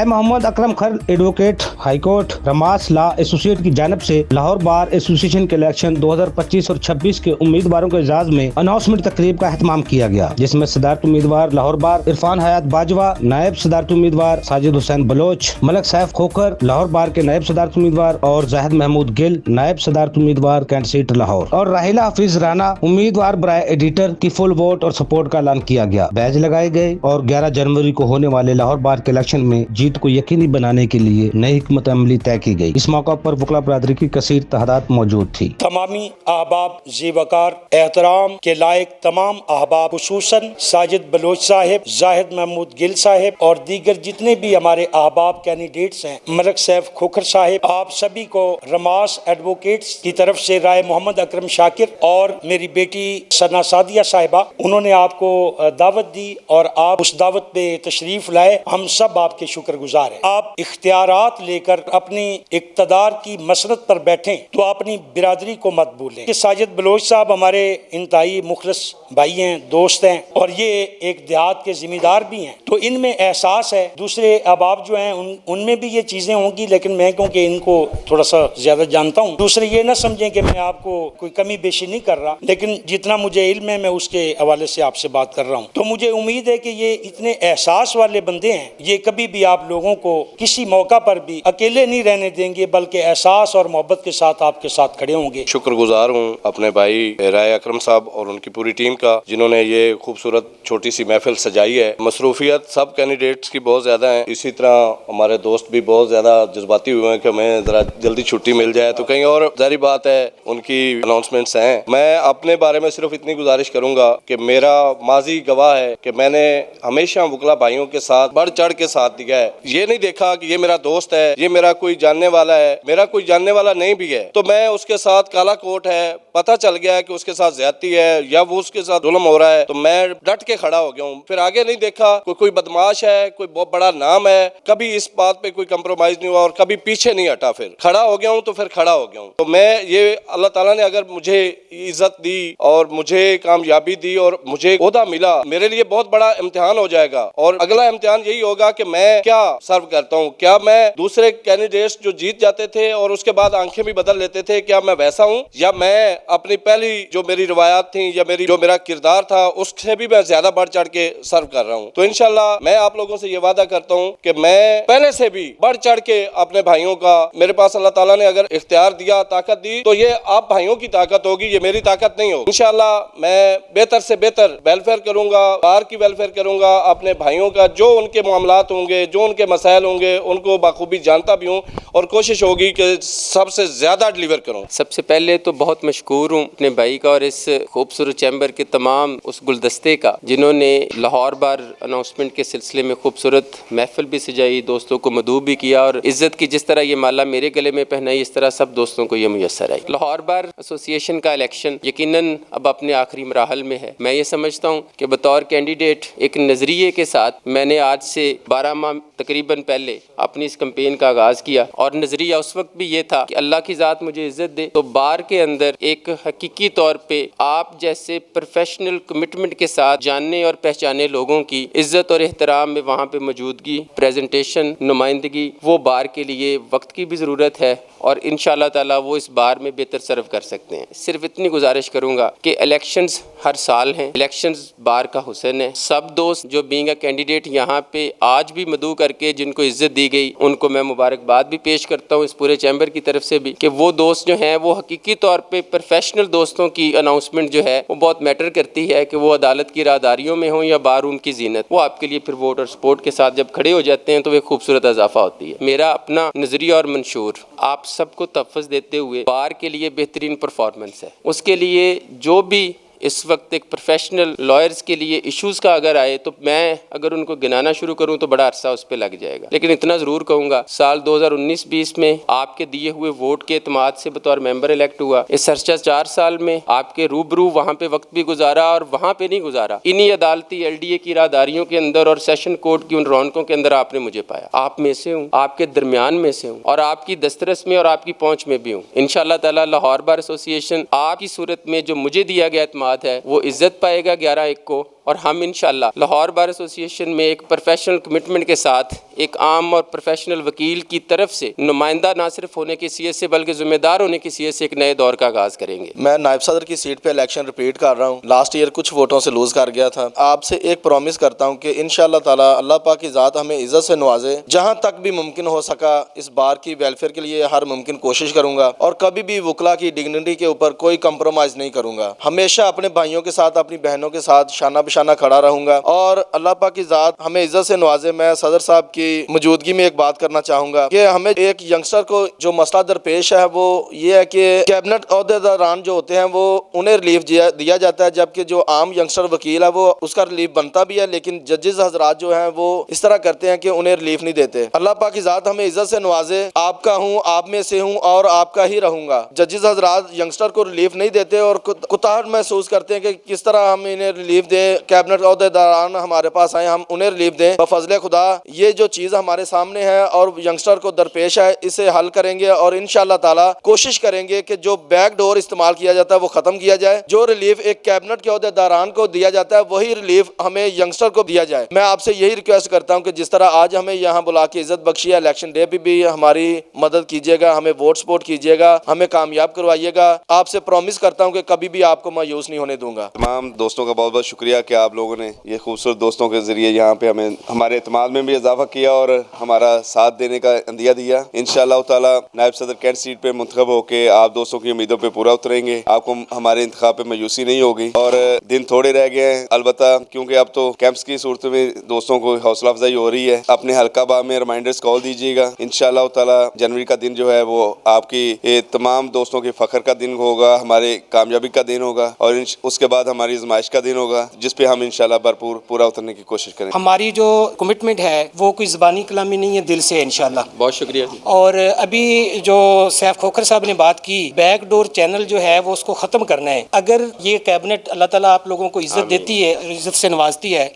رائے محمد اکرم خر advocate high court رماس لا associate کی جانب سے لاہور بار ایسوسیشن کے الیکشن 2025 اور 26 کے امیدواروں کے اعزاز میں اناؤنسمنٹ تقریب کا اہتمام کیا گیا، جس میں صدارت امیدوار لاہور بار عرفان حیات باجوہ، نائب صدارت امیدوار ساجد حسین بلوچ، ملک سیف کھوکھر لاہور بار کے نائب صدارت امیدوار اور زاہد محمود گل نائب صدارت امیدوار کینٹ سیٹ لاہور اور راحیلہ حفیظ رانا امیدوار برائے ایڈیٹر کی فل ووٹ اور سپورٹ کا اعلان کیا گیا۔ بیج لگائے گئے اور 11 جنوری کو ہونے والے لاہور بار کے الیکشن میں جیت کو یقینی بنانے کے لیے نئی حکمت عملی طے کی گئی۔ اس موقع پر وکلا برادری کی کثیر تعداد موجود تھی۔ تمامی احباب ذی وقار احترام کے لائق تمام احباب، خصوصاً ساجد بلوچ صاحب، زاہد محمود گل صاحب اور دیگر جتنے بھی ہمارے احباب کینڈیڈیٹس ہیں، ملک سیف کھوکھر صاحب، آپ سبھی کو رماس ایڈوکیٹس کی طرف سے رائے محمد اکرم شاکر اور میری بیٹی ثنا سعدیہ صاحبہ، انہوں نے آپ کو دعوت دی اور آپ اس دعوت پہ تشریف لائے۔ ہم سب آپ کے شکر گزار ہیں۔ آپ اختیارات لے کر اپنی اقتدار کی مسرت پر بیٹھیں تو اپنی برادری کو مت بھولیں کہ ساجد بلوچ صاحب ہمارے انتہائی مخلص بھائی ہیں، دوست ہیں اور یہ ایک دیہات کے ذمہ دار بھی ہیں، تو ان میں احساس ہے۔ دوسرے احباب جو ہیں ان میں بھی یہ چیزیں ہوں گی، لیکن میں کیونکہ ان کو تھوڑا سا زیادہ جانتا ہوں، دوسرے یہ نہ سمجھیں کہ میں آپ کو کوئی کمی بیشی نہیں کر رہا، لیکن جتنا مجھے علم ہے میں اس کے حوالے سے آپ سے بات کر رہا ہوں۔ تو مجھے امید ہے کہ یہ اتنے احساس والے بندے ہیں، یہ کبھی بھی آپ لوگوں کو کسی موقع پر بھی اکیلے نہیں رہنے دیں گے، بلکہ احساس اور محبت کے ساتھ آپ کے ساتھ کھڑے ہوں گے۔ شکر گزار ہوں اپنے بھائی رائے اکرم صاحب اور ان کی پوری ٹیم کا، جنہوں نے یہ خوبصورت چھوٹی سی محفل سجائی ہے۔ مصروفیت سب کینڈیڈیٹس کی بہت زیادہ ہیں، اسی طرح ہمارے دوست بھی بہت زیادہ جذباتی ہوئے ہیں کہ ہمیں ذرا جلدی چھٹی مل جائے، تو کہیں اور ظاہری بات ہے ان کی اناؤنسمنٹس ہیں۔ میں اپنے بارے میں صرف اتنی گزارش کروں گا کہ میرا ماضی گواہ ہے کہ میں نے ہمیشہ وکلا بھائیوں کے ساتھ بڑھ چڑھ کے ساتھ دیا ہے۔ یہ نہیں دیکھا کہ یہ میرا دوست ہے، یہ میرا کوئی جاننے والا ہے، میرا کوئی جاننے والا نہیں بھی ہے تو میں اس کے ساتھ کالا کوٹ ہے، پتہ چل گیا ہے کہ اس کے ساتھ زیادتی ہے یا وہ اس کے ساتھ ظلم ہو رہا ہے تو میں ڈٹ کے کھڑا ہو گیا ہوں۔ پھر آگے نہیں دیکھا کوئی بدماش ہے، کوئی بہت بڑا نام ہے، کبھی اس بات پہ کوئی کمپرومائز نہیں ہوا اور کبھی پیچھے نہیں ہٹا، پھر کھڑا ہو گیا ہوں تو پھر کھڑا ہو گیا ہوں۔ تو میں یہ اللہ تعالیٰ نے اگر مجھے عزت دی اور مجھے کامیابی دی اور مجھے عہدہ ملا، میرے لیے بہت بڑا امتحان ہو جائے گا، اور اگلا امتحان یہی ہوگا کہ میں کیا سرو کرتا ہوں، کیا میں دوسرے کینڈیڈیٹس جو جیت جاتے تھے اور اس کے بعد آنکھیں بھی بدل لیتے تھے، کیا میں ویسا ہوں، یا میں اپنی پہلی جو میری روایات تھیں یا جو میرا کردار تھا اس سے بھی میں زیادہ بڑھ چڑھ کے سرو کر رہا ہوں۔ تو انشاءاللہ میں آپ لوگوں سے یہ وعدہ کرتا ہوں کہ میں پہلے سے بھی بڑھ چڑھ کے اپنے بھائیوں کا، میرے پاس اللہ تعالیٰ نے اگر اختیار دیا، طاقت دی، تو یہ آپ بھائیوں کی طاقت ہوگی، یہ میری طاقت نہیں ہوگی۔ انشاءاللہ میں بہتر سے بہتر ویلفیئر کروں گا، بار کی ویلفیئر کروں گا، اپنے بھائیوں کا جو ان کے معاملات ہوں گے، جو ان کے مسائل ہوں گے، ان کو بخوبی جانتا بھی ہوں اور کوشش ہوگی کہ سب سے زیادہ ڈیلیور کروں۔ سب سے پہلے تو بہت مشکور ہوں اپنے بھائی کا اور اس خوبصورت چیمبر کے تمام اس گلدستے کا، جنہوں نے لاہور بار اناؤنسمنٹ کے سلسلے میں خوبصورت محفل بھی سجائی، دوستوں کو مدعو بھی کیا، اور عزت کی جس طرح یہ مالا میرے گلے میں پہنائی، اس طرح سب دوستوں کو یہ میسر آئی۔ لاہور بار ایسوسی ایشن کا الیکشن یقیناً اب اپنے آخری مراحل میں ہے۔ میں یہ سمجھتا ہوں کہ بطور کینڈیڈیٹ ایک نظریے کے ساتھ میں نے آج سے 12 ماہ تقریباً پہلے اپنی اس کمپین کا آغاز کیا، اور نظریہ اس وقت بھی یہ تھا کہ اللہ کی ذات مجھے عزت دے تو بار کے اندر ایک حقیقی طور پہ آپ جیسے پروفیشنل کمٹمنٹ کے ساتھ جاننے اور پہچانے لوگوں کی عزت اور احترام میں وہاں پہ موجودگی، پریزنٹیشن، نمائندگی، وہ بار کے لیے وقت کی بھی ضرورت ہے، اور انشاءاللہ تعالیٰ وہ اس بار میں بہتر سرو کر سکتے ہیں۔ صرف اتنی گزارش کروں گا کہ الیکشنز ہر سال ہیں، الیکشنز بار کا حسن ہے۔ سب دوست جو بینگ اے کینڈیڈیٹ یہاں پہ آج بھی مدعو کر کے جن کو عزت دی گئی، ان کو میں مبارکباد بھی پیش کرتا ہوں اس پورے چیمبر کی طرف سے بھی، کہ وہ دوست جو ہیں وہ حقیقی طور پہ پروفیشنل دوستوں کی اناؤنسمنٹ جو ہے وہ بہت میٹر کرتی ہے، کہ وہ عدالت کی راہداریوں میں ہوں یا بار روم کی زینت، وہ آپ کے لیے پھر ووٹ اور سپورٹ کے ساتھ جب کھڑے ہو جاتے ہیں تو وہ خوبصورت اضافہ ہوتی ہے۔ میرا اپنا نظریہ اور منشور آپ سب کو تحفظ دیتے ہوئے بار کے لیے بہترین پرفارمنس ہے، اس کے لیے جو بھی اس وقت ایک پروفیشنل لائرز کے لیے ایشوز کا اگر آئے تو میں اگر ان کو گنانا شروع کروں تو بڑا عرصہ اس پہ لگ جائے گا، لیکن اتنا ضرور کہوں گا سال 2019-20 میں آپ کے دیے ہوئے ووٹ کے اعتماد سے بطور ممبر الیکٹ ہوا۔ اس سرچہ 4 سال میں آپ کے روبرو وہاں پہ وقت بھی گزارا اور وہاں پہ نہیں گزارا، انہی عدالتی LDA کی راہداریوں کے اندر اور سیشن کورٹ کی ان رونقوں کے اندر آپ نے مجھے پایا۔ آپ میں سے ہوں، آپ کے درمیان میں سے ہوں، اور آپ کی دسترس میں اور آپ کی پہنچ میں بھی ہوں۔ انشاءاللہ تعالی لاہور بار ایسوسی ایشن آپ کی صورت میں جو مجھے دیا گیا اعتماد ہے وہ عزت پائے گا 11/1 کو، اور ہم انشاءاللہ لاہور بار ایسوسی ایشن میں ایک پروفیشنل کمٹمنٹ کے ساتھ ایک عام اور پروفیشنل وکیل کی طرف سے نمائندہ نہ صرف ہونے کی حیثیت سے بلکہ ذمہ دار ہونے کی حیثیت سے ایک نئے دور کا آغاز کریں گے۔ میں نائب صدر کی سیٹ پہ الیکشن ریپیٹ کر رہا ہوں، لاسٹ ایئر کچھ ووٹوں سے لوز کر گیا تھا۔ آپ سے ایک پرومس کرتا ہوں کہ انشاءاللہ تعالی اللہ پاک کی ذات ہمیں عزت سے نوازے، جہاں تک بھی ممکن ہو سکا اس بار کی ویلفیئر کے لیے ہر ممکن کوشش کروں گا، اور کبھی بھی وکلا کی ڈگنیٹی کے اوپر کوئی کمپرومائز نہیں کروں گا۔ ہمیشہ اپنے بھائیوں کے ساتھ، اپنی بہنوں کے ساتھ شانہ بشانہ کھڑا رہوں گا، اور اللہ پاک کی ذات ہمیں عزت سے نوازے۔ میں صدر صاحب کی موجودگی میں ایک بات کرنا چاہوں گا کہ ہمیں ایک ینگسٹر کو جو مسئلہ درپیش ہے وہ یہ ہے کہ کیبنٹ عہدیداران جو ہوتے ہیں وہ انہیں ریلیف دیا جاتا ہے، جبکہ جو عام ینگسٹر وکیل ہے وہ اس کا ریلیف بنتا بھی ہے، لیکن ججز حضرات جو ہیں وہ اس طرح کرتے ہیں کہ انہیں ریلیف نہیں دیتے۔ اللہ پاک کی ذات ہمیں عزت سے نوازے، آپ کا ہوں، آپ میں سے ہوں اور آپ کا ہی رہوں گا۔ ججز حضرات ینگسٹر کو ریلیف نہیں دیتے اور کتاہٹ محسوس کرتے ہیں کہ کس طرح ہم انہیں ریلیف دیں، کیبنٹ عہدیداران ہمارے پاس آئے ہم انہیں ریلیف دیں۔ بفضل خدا یہ جو چیز ہمارے سامنے ہے اور ینگسٹر کو درپیش ہے، اسے حل کریں گے، اور انشاءاللہ تعالی کوشش کریں گے کہ جو بیک ڈور استعمال کیا جاتا ہے وہ ختم کیا جائے۔ جو ریلیف ایک کیبنٹ کے عہدیداران کو دیا جاتا ہے وہی ریلیف ہمیں ینگسٹر کو دیا جائے۔ میں آپ سے یہی ریکویسٹ کرتا ہوں کہ جس طرح آج ہمیں یہاں بلا کے عزت بخشی ہے، الیکشن ڈے پہ بھی ہماری مدد کیجیے گا، ہمیں ووٹ سپورٹ کیجیے گا، ہمیں کامیاب کروائیے گا۔ آپ سے پرومس کرتا ہوں کہ کبھی بھی آپ کو مایوس نہیں ہونے دوں گا۔ تمام دوستوں کا بہت بہت شکریہ کہ آپ لوگوں نے یہ خوبصورت دوستوں کے ذریعے یہاں پہ ہمیں ہمارے اعتماد میں بھی اضافہ کیا اور ہمارا ساتھ دینے کا عندیہ دیا۔ انشاءاللہ تعالی نائب صدر کینٹ سیٹ پہ منتخب ہو کے آپ دوستوں کی امیدوں پہ پورا اتریں گے، آپ کو ہمارے انتخاب پہ مایوسی نہیں ہوگی، اور دن تھوڑے رہ گئے ہیں البتہ کیونکہ اب تو کیمپس کی صورت میں دوستوں کو حوصلہ افزائی ہو رہی ہے، اپنے حلقہ با میں ریمائنڈرز کال دیجیے گا۔ انشاءاللہ تعالی جنوری کا دن جو ہے وہ آپ کی تمام دوستوں کے فخر کا دن ہوگا، ہمارے کامیابی کا دن ہوگا، اور اس کے بعد ہماری آزمائش کا دن ہوگا جس پہ ہم انشاءاللہ بھرپور پورا اترنے کی کوشش کریں۔ ہماری جو کمٹمنٹ ہے وہ کوئی زبانی کلامی نہیں ہے، دل سے انشاءاللہ۔ بہت شکریہ۔ اور ابھی جو سیف کھوکھر صاحب نے بات کی، بیک ڈور چینل جو ہے وہ اس کو ختم کرنا ہے۔ اگر یہ کیبنٹ اللہ تعالیٰ آپ لوگوں کو عزت دیتی ہے، عزت سے نوازتی ہے،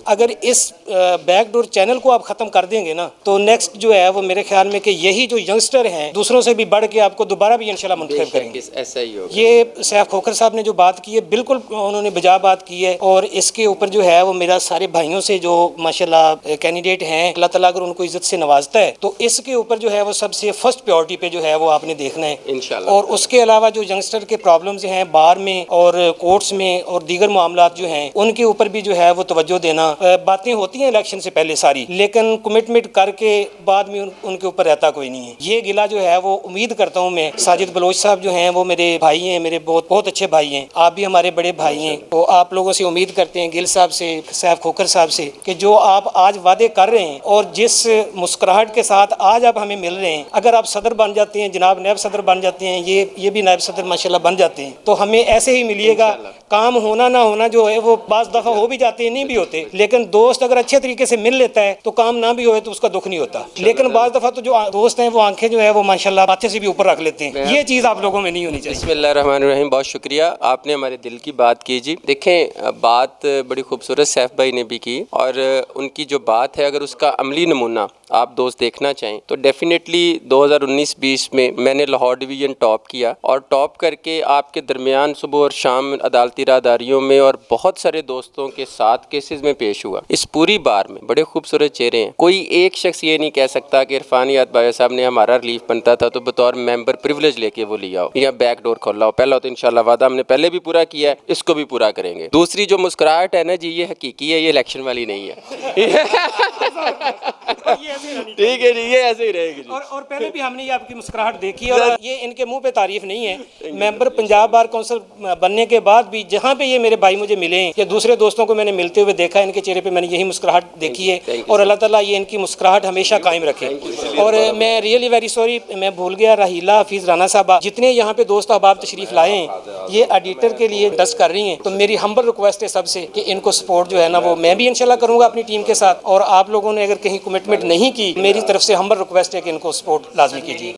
اگر اس بیک ڈور چینل کو آپ ختم کر دیں گے نا تو نیکسٹ جو ہے وہ میرے خیال میں کہ یہی جو ینگسٹر ہیں دوسروں سے بھی بڑھ کے آپ کو دوبارہ بھی انشاءاللہ منتخب کریں گے۔ ایسا ہی ہوگا۔ یہ سیف کھوکھر صاحب نے جو بات کی ہے بالکل انہوں نے بجا بات کی ہے، اور اس کے اوپر جو ہے وہ میرا سارے بھائیوں سے جو ماشاءاللہ کینڈیڈیٹ ہیں، اللہ تعالیٰ اگر ان کو عزت سے نوازتا ہے تو اس کے اوپر جو ہے وہ سب سے فرسٹ پیورٹی پہ جو ہے وہ آپ نے دیکھنا ہے انشاءاللہ۔ اور اس کے علاوہ جو ینگسٹر کے پرابلمز ہیں بار میں اور کورٹس میں اور دیگر معاملات جو ہیں ان کے اوپر بھی جو ہے وہ توجہ دینا۔ باتیں ہوتی ہیں الیکشن سے پہلے ساری، لیکن کمٹمنٹ کر کے بعد میں ان کے اوپر رہتا کوئی نہیں ہے۔ یہ گلہ جو ہے وہ امید کرتا ہوں میں ساجد بلوچ صاحب جو ہیں وہ میرے بھائی ہیں، میرے بہت بہت اچھے بھائی ہیں، آپ بھی ہمارے بڑے بھائی ہیں، تو آپ لوگوں سے امید کرتے ہیں گل صاحب سے، سیف کھوکھر صاحب سے، کہ جو آپ آج وعدے کر رہے ہیں اور جس مسکراہٹ کے ساتھ آج آپ ہمیں مل رہے ہیں، اگر آپ صدر بن جاتے ہیں، جناب نائب صدر بن جاتے ہیں، یہ بھی نائب صدر ماشاءاللہ بن جاتے ہیں، تو ہمیں ایسے ہی ملیے گا۔ کام ہونا نہ ہونا جو ہے وہ بعض دفعہ ہو بھی جاتے ہیں، نہیں بھی ہوتے، لیکن دوست اگر اچھے طریقے سے مل لیتا ہے تو کام نہ بھی ہوئے تو اس کا دکھ نہیں ہوتا، لیکن بعض دفعہ تو جو دوست ہیں وہ آنکھیں جو ہے وہ ماشاءاللہ ماتھے سے بھی اوپر رکھ لیتے ہیں۔ یہ چیز آپ لوگوں میں نہیں ہونی چاہیے۔ بسم اللہ الرحمن الرحیم۔ بہت شکریہ، آپ نے ہمارے دل کی بات کی جی۔ دیکھیں بات بڑی خوبصورت سیف بھائی نے بھی کی، اور ان کی جو بات ہے اگر اس کا عملی نمونہ آپ دوست دیکھنا چاہیں تو ڈیفینیٹلی 2019-20 میں نے لاہور ڈویژن ٹاپ کیا، اور ٹاپ کر کے آپ کے درمیان صبح اور شام عدالتی راہداریوں میں اور بہت سارے دوستوں کے ساتھ کیسز میں پیش ہوا۔ اس پوری بار میں بڑے خوبصورت چہرے ہیں، کوئی ایک شخص یہ نہیں کہہ سکتا کہ عرفانیات بھائی صاحب نے ہمارا ریلیف بنتا تھا تو بطور ممبر پریویلیج لے کے وہ لیا ہو یا بیک ڈور کھولا ہو۔ پہلا تو انشاءاللہ وعدہ ہم نے پہلے بھی پورا کیا ہے، اس کو بھی پورا کریں گے۔ دوسری جو مسکراہٹ ہے نا جی، یہ حقیقی ہے، یہ الیکشن والی نہیں ہے۔ ٹھیک ہے جی، یہ ایسے ہی رہے گی جی۔ اور پہلے بھی ہم نے یہ آپ کی مسکراہٹ دیکھی، اور یہ ان کے منہ پہ تعریف نہیں ہے۔ ممبر پنجاب بار کونسل بننے کے بعد بھی جہاں پہ یہ میرے بھائی مجھے ملے ہیں یا دوسرے دوستوں کو میں نے ملتے ہوئے دیکھا، ان کے چہرے پہ میں نے یہی مسکراہٹ دیکھی ہے، اور اللہ تعالیٰ یہ ان کی مسکراہٹ ہمیشہ قائم رکھے۔ اور میں ریئلی ویری سوری، میں بھول گیا، راہیلہ حفیظ رانا صاحبہ جتنے یہاں پہ دوست احباب تشریف لائے ہیں یہ ایڈیٹر کے لیے ڈسٹ کر رہی ہیں، تو میری ہمبل ریکویسٹ ہے سب سے کہ ان کو سپورٹ جو ہے نا وہ میں بھی انشاءاللہ کروں گا اپنی ٹیم کے ساتھ، اور آپ لوگوں نے اگر کہیں کمٹمنٹ نہیں کی، میری طرف سے ہمبل ریکویسٹ ہے کہ ان کو سپورٹ لازمی کیجیے۔